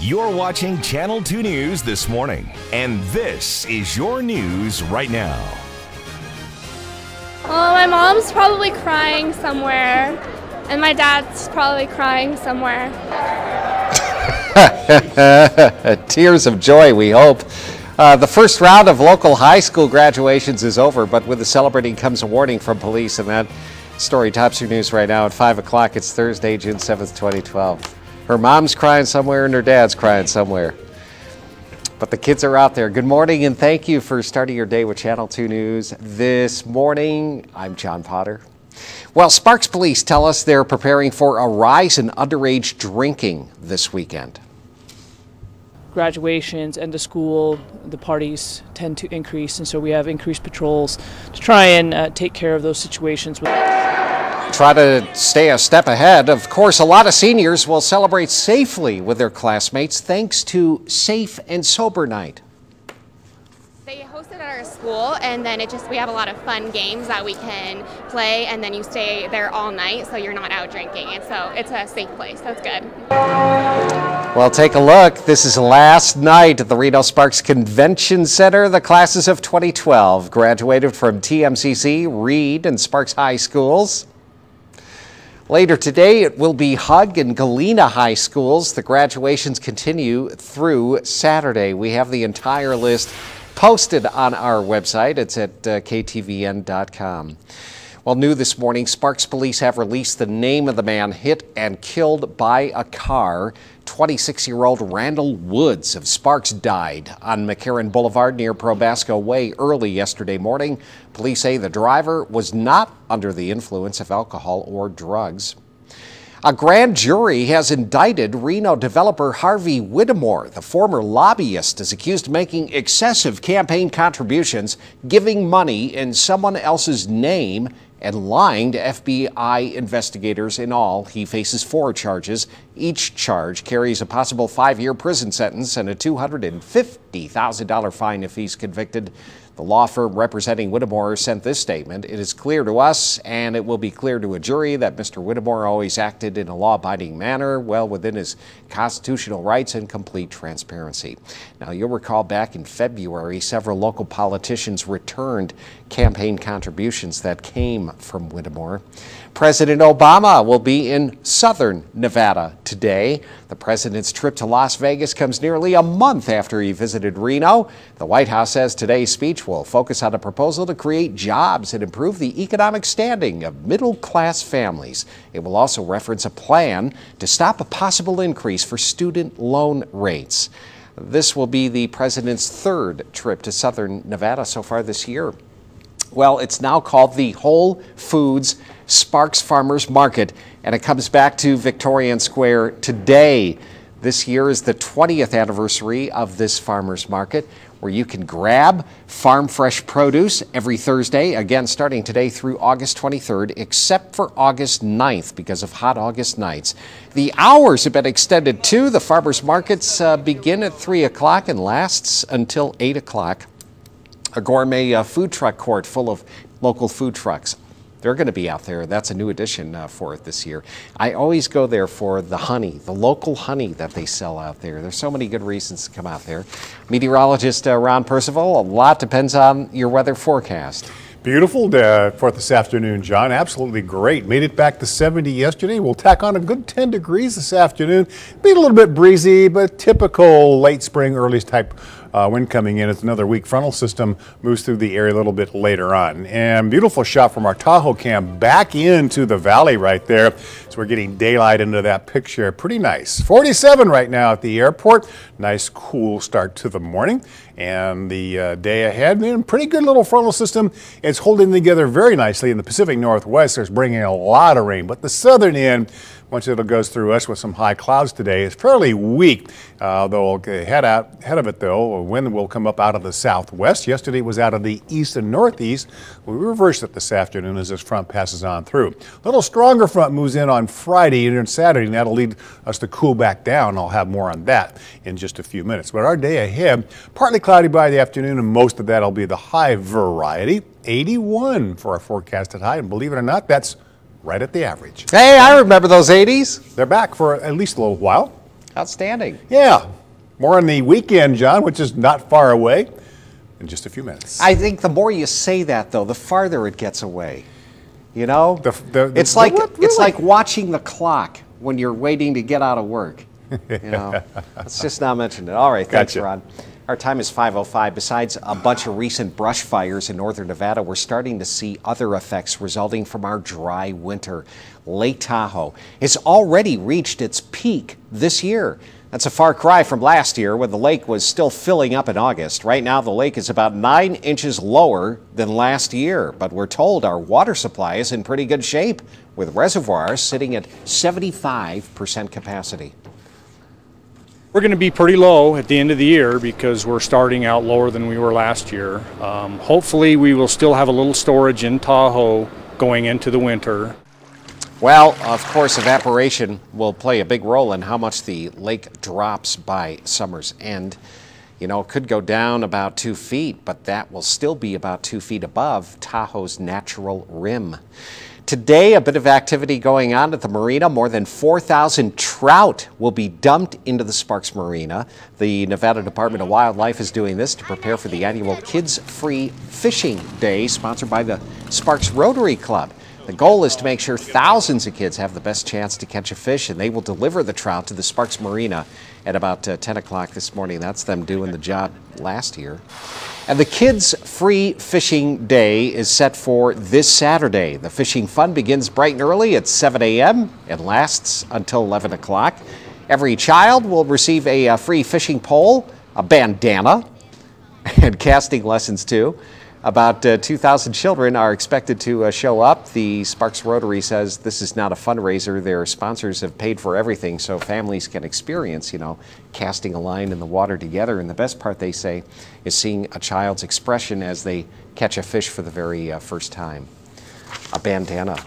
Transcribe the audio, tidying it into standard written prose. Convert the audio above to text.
You're watching Channel 2 News this morning, and this is your news right now. Well, my mom's probably crying somewhere, and my dad's probably crying somewhere. Tears of joy, we hope. The first round of local high school graduations is over, but with the celebrating comes a warning from police, and that story tops your news right now at 5 o'clock. It's Thursday, June 7th, 2012. Her mom's crying somewhere and her dad's crying somewhere. But the kids are out there. Good morning and thank you for starting your day with Channel 2 News this morning. I'm John Potter. Well, Sparks police tell us they're preparing for a rise in underage drinking this weekend. Graduations, end of school, the parties tend to increase, and so we have increased patrols to try and take care of those situations. Try to stay a step ahead. Of course, a lot of seniors will celebrate safely with their classmates thanks to Safe and Sober Night. They host it at our school, and then we have a lot of fun games that we can play, and then you stay there all night so you're not out drinking, and so it's a safe place. That's good. Well, take a look. This is last night at the Reno Sparks Convention Center. The classes of 2012 graduated from TMCC, Reed, and Sparks High Schools. Later today, it will be Hug and Galena High Schools. The graduations continue through Saturday. We have the entire list posted on our website. It's at KTVN.com. Well, new this morning, Sparks police have released the name of the man hit and killed by a car. 26-year-old Randall Woods of Sparks died on McCarran Boulevard near Probasco Way early yesterday morning. Police say the driver was not under the influence of alcohol or drugs. A grand jury has indicted Reno developer Harvey Whittemore. The former lobbyist is accused of making excessive campaign contributions, giving money in someone else's name, and lying to FBI investigators. In all, he faces 4 charges. Each charge carries a possible 5-year prison sentence and a $250,000 fine if he's convicted. The law firm representing Whittemore sent this statement. It is clear to us, and it will be clear to a jury, that Mr. Whittemore always acted in a law-abiding manner, well within his constitutional rights and complete transparency. Now, you'll recall back in February, several local politicians returned campaign contributions that came from Whittemore. President Obama will be in southern Nevada today. The president's trip to Las Vegas comes nearly a month after he visited Reno. The White House says today's speech will focus on a proposal to create jobs and improve the economic standing of middle-class families. It will also reference a plan to stop a possible increase for student loan rates. This will be the president's 3rd trip to southern Nevada so far this year. Well, it's now called the Whole Foods Sparks Farmers Market, and it comes back to Victorian Square today. This year is the 20th anniversary of this farmers market, where you can grab farm fresh produce every Thursday, again starting today through August 23rd, except for August 9th because of hot August nights. The hours have been extended too. The farmers markets begin at 3 o'clock and lasts until 8 o'clock. A gourmet food truck court full of local food trucks. They're going to be out there. That's a new addition for it this year. I always go there for the honey, the local honey that they sell out there. There's so many good reasons to come out there. Meteorologist Ron Percival, a lot depends on your weather forecast. Beautiful for this afternoon, John. Absolutely great. Made it back to 70 yesterday. We'll tack on a good 10 degrees this afternoon. Be a little bit breezy, but typical late spring, early type wind coming in as another weak frontal system moves through the area a little bit later on. And beautiful shot from our Tahoe cam back into the valley right there. So we're getting daylight into that picture. Pretty nice. 47 right now at the airport. Nice cool start to the morning. And the day ahead, man, pretty good little frontal system. It's holding together very nicely in the Pacific Northwest. There's bringing a lot of rain, but the southern end, once it goes through us with some high clouds today, is fairly weak. Though ahead of it, though, a wind will come up out of the southwest. Yesterday it was out of the east and northeast. We reversed it this afternoon as this front passes on through. A little stronger front moves in on Friday and Saturday, and that'll lead us to cool back down. I'll have more on that in just a few minutes. But our day ahead, partly cloudy by the afternoon, and most of that will be the high variety. 81 for our forecasted high, and believe it or not, that's right at the average. Hey, I remember those 80s. They're back for at least a little while. Outstanding. Yeah. More on the weekend, John, which is not far away, in just a few minutes. I think the more you say that, though, the farther it gets away. You know? It's like watching the clock when you're waiting to get out of work. You know? Let's just not mention it. All right, thanks, Gotcha. Ron. Our time is 5:05. Besides a bunch of recent brush fires in northern Nevada, we're starting to see other effects resulting from our dry winter. Lake Tahoe has already reached its peak this year. That's a far cry from last year when the lake was still filling up in August. Right now, the lake is about 9 inches lower than last year, but we're told our water supply is in pretty good shape, with reservoirs sitting at 75% capacity. We're going to be pretty low at the end of the year because we're starting out lower than we were last year. Hopefully we will still have a little storage in Tahoe going into the winter. Well, of course, evaporation will play a big role in how much the lake drops by summer's end. You know, it could go down about 2 feet, but that will still be about 2 feet above Tahoe's natural rim. Today, a bit of activity going on at the marina. More than 4,000 trout will be dumped into the Sparks Marina. The Nevada Department of Wildlife is doing this to prepare for the annual Kids Free Fishing Day, sponsored by the Sparks Rotary Club. The goal is to make sure thousands of kids have the best chance to catch a fish, and they will deliver the trout to the Sparks Marina at about 10 o'clock this morning. That's them doing the job last year. And the Kids Free Fishing Day is set for this Saturday. The fishing fun begins bright and early at 7 a.m. and lasts until 11 o'clock. Every child will receive a free fishing pole, a bandana, and casting lessons too. About 2,000 children are expected to show up. The Sparks Rotary says this is not a fundraiser. Their sponsors have paid for everything so families can experience, you know, casting a line in the water together. And the best part, they say, is seeing a child's expression as they catch a fish for the very first time. A bandana.